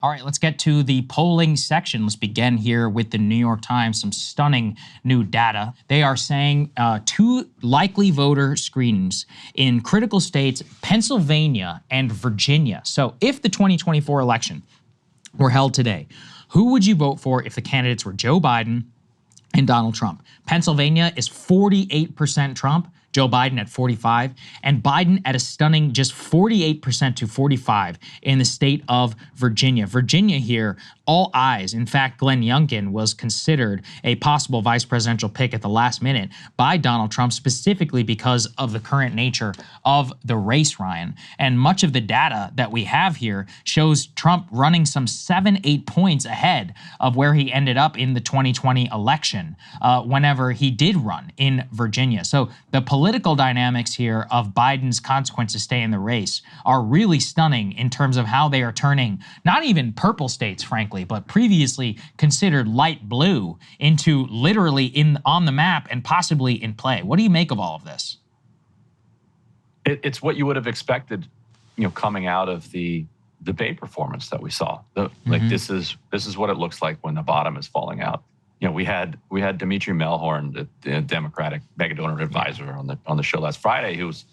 All right, let's get to the polling section. Let's begin here with the New York Times, some stunning new data. They are saying two likely voter screenings in critical states, Pennsylvania and Virginia. So if the 2024 election were held today, who would you vote for if the candidates were Joe Biden and Donald Trump? Pennsylvania is 48% Trump, Joe Biden at 45, and Biden at a stunning just 48% to 45 in the state of Virginia. Virginia here, all eyes. In fact, Glenn Youngkin was considered a possible vice presidential pick at the last minute by Donald Trump, specifically because of the current nature of the race, Ryan. And much of the data that we have here shows Trump running some 7-8 points ahead of where he ended up in the 2020 election whenever he did run in Virginia. So the political dynamics here of Biden's consequence to stay in the race are really stunning in terms of how they are turning not even purple states, frankly, but previously considered light blue into literally on the map and possibly in play. What do you make of all of this? It's what you would have expected, coming out of the debate performance that we saw. Like this is what it looks like when the bottom is falling out. We had Dimitri Melhorn, the Democratic mega donor advisor, on the show last Friday, who was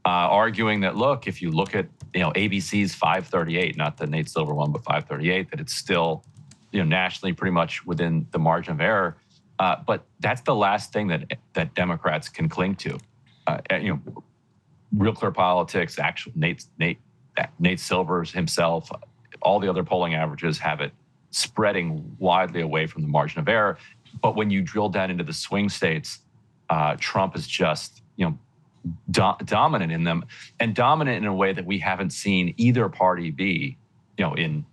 arguing that, look, if you look at ABC's 538, not the Nate Silver one, but 538, that it's still nationally pretty much within the margin of error. But that's the last thing that Democrats can cling to. Real Clear Politics, actual Nate Silver's himself, all the other polling averages have it spreading widely away from the margin of error. But when you drill down into the swing states, Trump is just dominant in them, and dominant in a way that we haven't seen either party be, in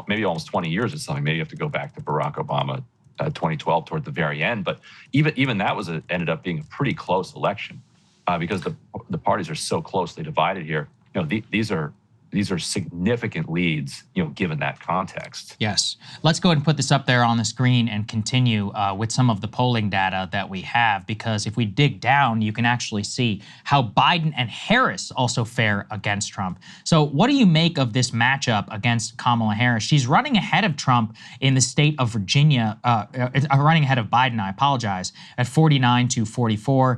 maybe almost 20 years or something. Maybe you have to go back to Barack Obama, 2012 toward the very end. But even that ended up being a pretty close election because the parties are so closely divided here. These are significant leads, given that context. Yes. Let's go ahead and put this up there on the screen and continue with some of the polling data that we have, because if we dig down, you can actually see how Biden and Harris also fare against Trump. So what do you make of this matchup against Kamala Harris? She's running ahead of Trump in the state of Virginia, running ahead of Biden, I apologize, at 49 to 44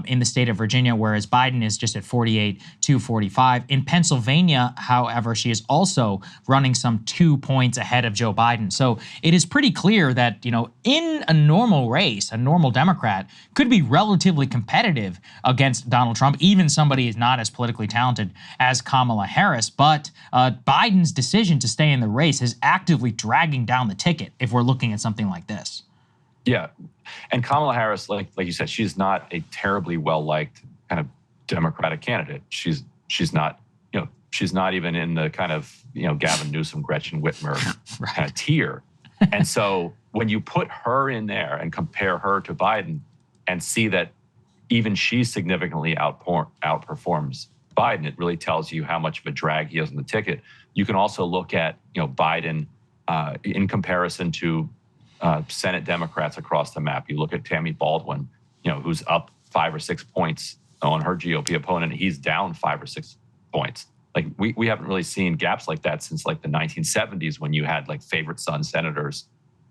in the state of Virginia, whereas Biden is just at 48 to 45. In Pennsylvania, however, she is also running some 2 points ahead of Joe Biden. So it is pretty clear that, in a normal race, a normal Democrat could be relatively competitive against Donald Trump, even somebody is not as politically talented as Kamala Harris. But Biden's decision to stay in the race is actively dragging down the ticket if we're looking at something like this. Yeah. And Kamala Harris, like you said, she's not a terribly well-liked kind of Democratic candidate. She's not, she's not even in the kind of, Gavin Newsom, Gretchen Whitmer Right. kind of tier. And so when you put her in there and compare her to Biden and see that even she significantly outperforms Biden, it really tells you how much of a drag he is on the ticket. You can also look at, Biden in comparison to Senate Democrats across the map. You look at Tammy Baldwin, who's up 5 or 6 points on her GOP opponent. He's down 5 or 6 points. Like we haven't really seen gaps like that since like the 1970s, when you had like favorite son senators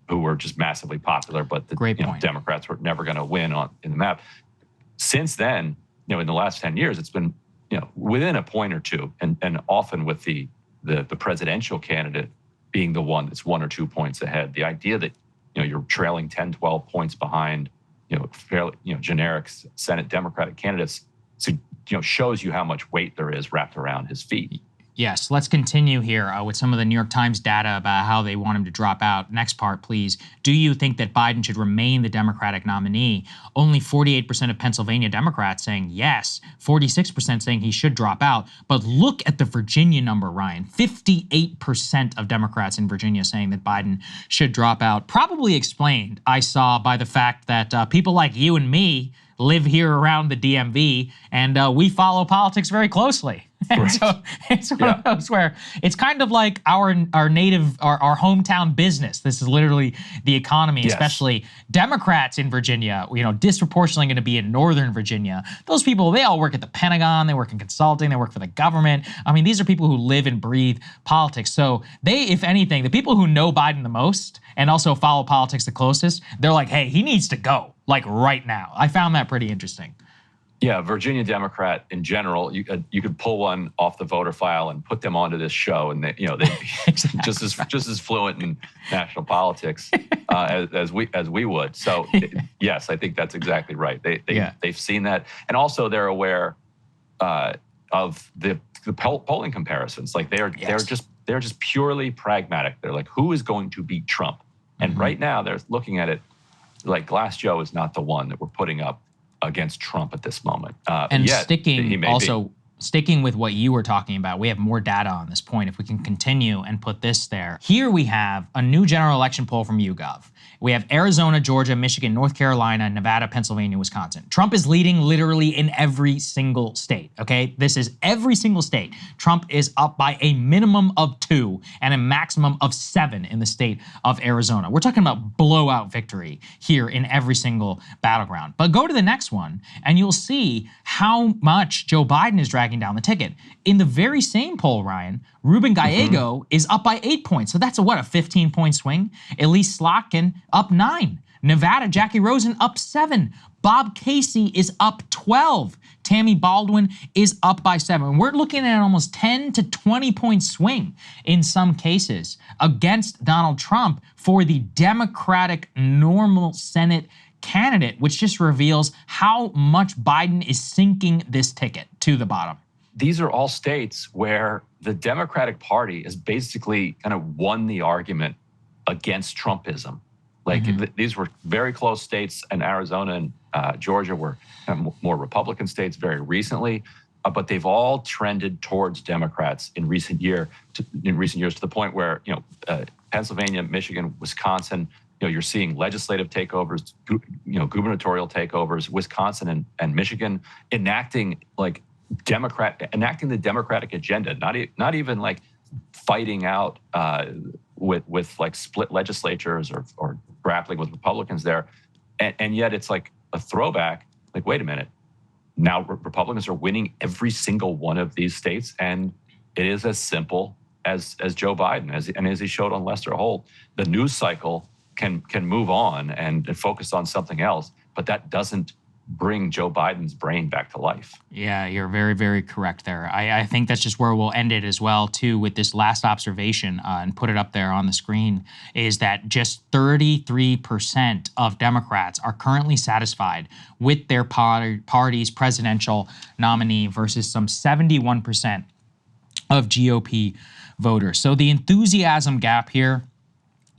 who were just massively popular, but the Democrats were never going to win in the map. Since then, in the last 10 years, it's been within a point or two, and often with the presidential candidate being the one that's 1 or 2 points ahead. The idea that you're trailing 10, 12 points behind fairly generic Senate Democratic candidates, so shows you how much weight there is wrapped around his feet. Yes, let's continue here with some of the New York Times data about how they want him to drop out. Next part, please. Do you think that Biden should remain the Democratic nominee? Only 48% of Pennsylvania Democrats saying yes, 46% saying he should drop out. But look at the Virginia number, Ryan. 58% of Democrats in Virginia saying that Biden should drop out. Probably explained, I saw, by the fact that people like you and me live here around the DMV, and we follow politics very closely. And so it's one of those where it's kind of like our hometown business. This is literally the economy, especially Democrats in Virginia, disproportionately going to be in Northern Virginia. Those people, they all work at the Pentagon, they work in consulting, they work for the government. I mean, these are people who live and breathe politics. So they, if anything, the people who know Biden the most and also follow politics the closest, they're like, hey, he needs to go, like right now. I found that pretty interesting. Yeah, Virginia Democrat in general, you could pull one off the voter file and put them onto this show, and they'd be exactly. just as fluent in national politics as we would. So yes, I think that's exactly right. They've seen that, and also they're aware of the polling comparisons. Like they're just purely pragmatic. They're like, who is going to beat Trump? And right now they're looking at it like Glass Joe is not the one that we're putting up against Trump at this moment. And yet, sticking with what you were talking about, we have more data on this point. If we can continue and put this there. Here we have a new general election poll from YouGov. We have Arizona, Georgia, Michigan, North Carolina, Nevada, Pennsylvania, Wisconsin. Trump is leading literally in every single state, okay? This is every single state. Trump is up by a minimum of 2 and a maximum of 7 in the state of Arizona. We're talking about blowout victory here in every single battleground. But go to the next one and you'll see how much Joe Biden is dragging down the ticket. In the very same poll, Ryan, Ruben Gallego is up by 8 points. So that's a 15-point swing. Elise Slotkin up 9. Nevada, Jackie Rosen up 7. Bob Casey is up 12. Tammy Baldwin is up by 7. We're looking at an almost 10 to 20-point swing in some cases against Donald Trump for the Democratic normal Senate candidate, which just reveals how much Biden is sinking this ticket to the bottom. These are all states where the Democratic Party has basically kind of won the argument against Trumpism. Like these were very close states, and Arizona and Georgia were more Republican states very recently, but they've all trended towards Democrats in recent years to the point where Pennsylvania, Michigan, Wisconsin, you're seeing legislative takeovers, gubernatorial takeovers, Wisconsin and Michigan enacting the Democratic agenda, not even like fighting out with like split legislatures or grappling with Republicans there, and yet it's like a throwback. Like, wait a minute, now Republicans are winning every single one of these states, and it is as simple as Joe Biden, as he showed on Lester Holt. The news cycle can move on and focus on something else, but that doesn't bring Joe Biden's brain back to life. Yeah, you're very, very correct there. I think that's just where we'll end it as well, too, with this last observation, and put it up there on the screen, is that just 33% of Democrats are currently satisfied with their party's presidential nominee versus some 71% of GOP voters. So the enthusiasm gap here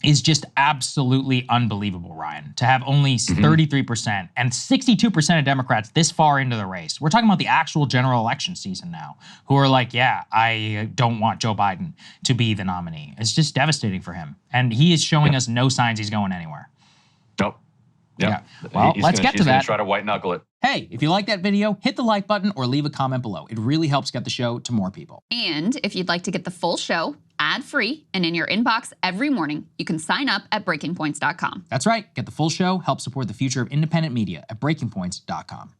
is just absolutely unbelievable, Ryan, to have only 33% and 62% of Democrats this far into the race. We're talking about the actual general election season now, who are like, yeah, I don't want Joe Biden to be the nominee. It's just devastating for him. And he is showing us no signs he's going anywhere. Nope. Yeah. Well, let's get to that. Try to white knuckle it. Hey, if you like that video, hit the like button or leave a comment below. It really helps get the show to more people. And if you'd like to get the full show ad-free and in your inbox every morning, you can sign up at breakingpoints.com. That's right. Get the full show, help support the future of independent media at breakingpoints.com.